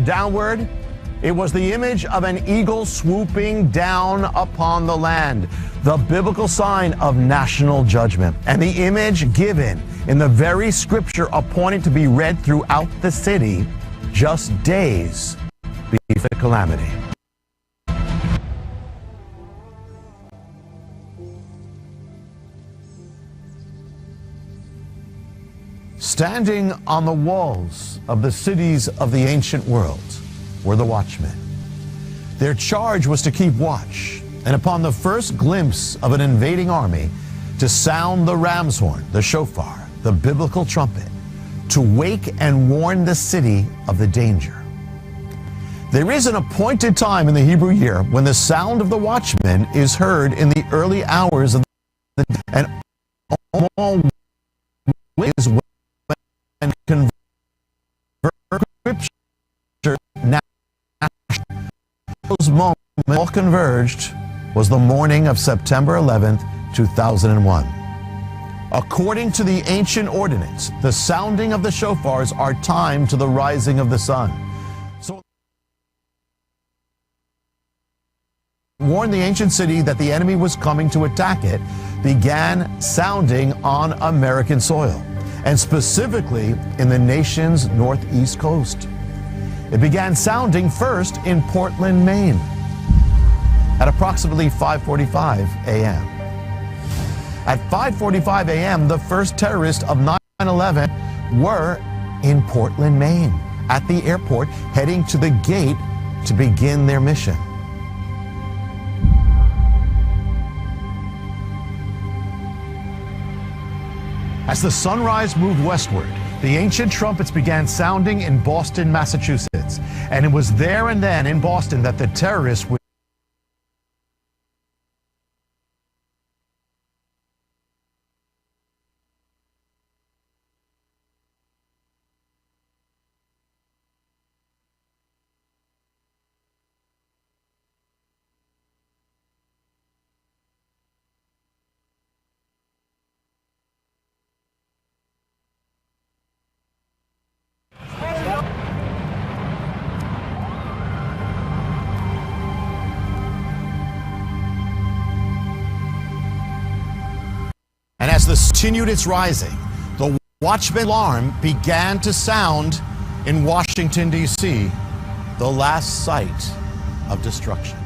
downward, it was the image of an eagle swooping down upon the land, the biblical sign of national judgment, and the image given in the very scripture appointed to be read throughout the city just days before the calamity. Standing on the walls of the cities of the ancient world were the watchmen. Their charge was to keep watch, and upon the first glimpse of an invading army, to sound the ram's horn, the shofar, the biblical trumpet, to wake and warn the city of the danger. There is an appointed time in the Hebrew year when the sound of the watchman is heard in the early hours of the day, and all is and convert scripture now. Those moments all converged was the morning of September 11th, 2001. According to the ancient ordinance, the sounding of the shofars are timed to the rising of the sun. So warned the ancient city that the enemy was coming to attack it, began sounding on American soil, and specifically in the nation's northeast coast. It began sounding first in Portland, Maine, at approximately 5:45 a.m. At 5:45 a.m., the first terrorists of 9/11 were in Portland, Maine, at the airport, heading to the gate to begin their mission. As the sunrise moved westward, the ancient trumpets began sounding in Boston, Massachusetts, and it was there and then in Boston that the terrorists would And as the sun continued its rising, the watchman alarm began to sound in Washington, D.C., the last site of destruction.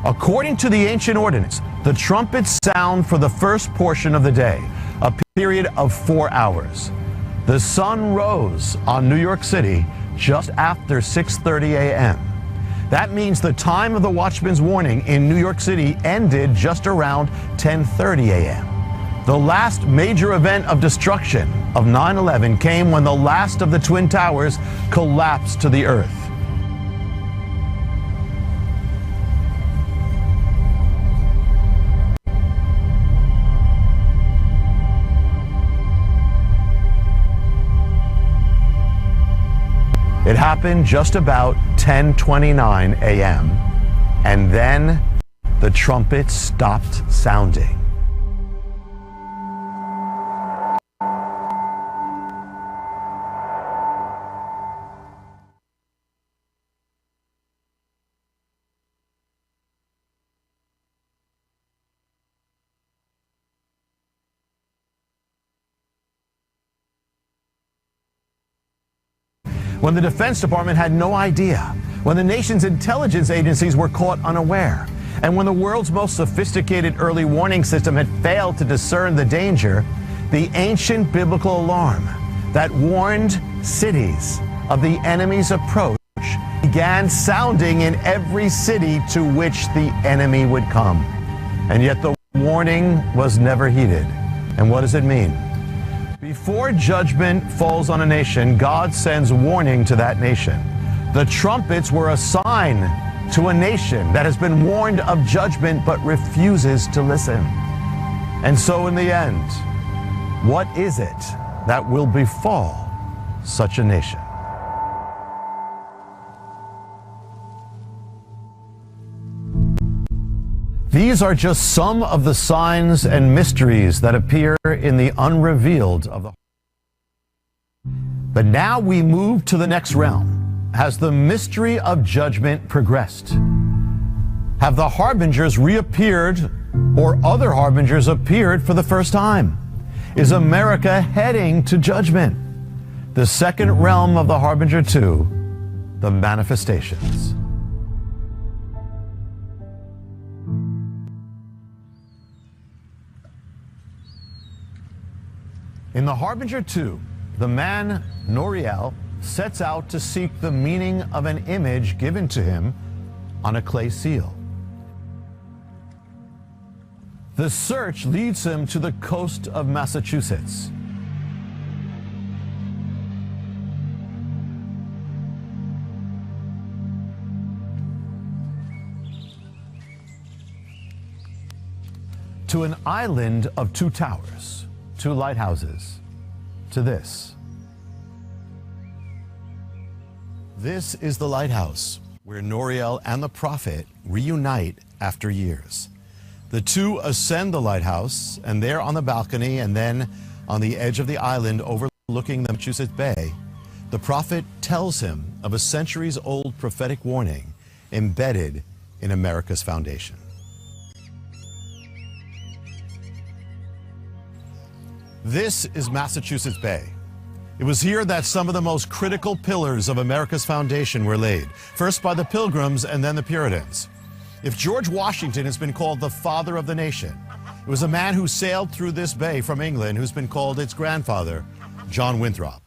According to the ancient ordinance, the trumpets sound for the first portion of the day, a period of 4 hours. The sun rose on New York City just after 6:30 a.m. That means the time of the watchman's warning in New York City ended just around 10:30 a.m. The last major event of destruction of 9/11 came when the last of the Twin Towers collapsed to the earth. It happened just about 10:29 a.m., and then the trumpet stopped sounding. When the Defense Department had no idea, when the nation's intelligence agencies were caught unaware, and when the world's most sophisticated early warning system had failed to discern the danger, the ancient biblical alarm that warned cities of the enemy's approach began sounding in every city to which the enemy would come. And yet the warning was never heeded. And what does it mean? Before judgment falls on a nation, God sends warning to that nation. The trumpets were a sign to a nation that has been warned of judgment but refuses to listen. And so in the end, what is it that will befall such a nation? These are just some of the signs and mysteries that appear in the unrevealed of the. But now we move to the next realm. Has the mystery of judgment progressed? Have the harbingers reappeared, or other harbingers appeared for the first time? Is America heading to judgment? The second realm of the Harbinger 2, the manifestations. In the Harbinger 2, the man, Noriel, sets out to seek the meaning of an image given to him on a clay seal. The search leads him to the coast of Massachusetts. To an island of 2 towers, 2 lighthouses, to this. This is the lighthouse where Noriel and the prophet reunite after years. The two ascend the lighthouse, and there on the balcony and then on the edge of the island overlooking the Massachusetts Bay, the prophet tells him of a centuries-old prophetic warning embedded in America's foundation. This is Massachusetts Bay. It was here that some of the most critical pillars of America's foundation were laid, first by the Pilgrims and then the Puritans. If George Washington has been called the father of the nation, it was a man who sailed through this bay from England who's been called its grandfather, John Winthrop.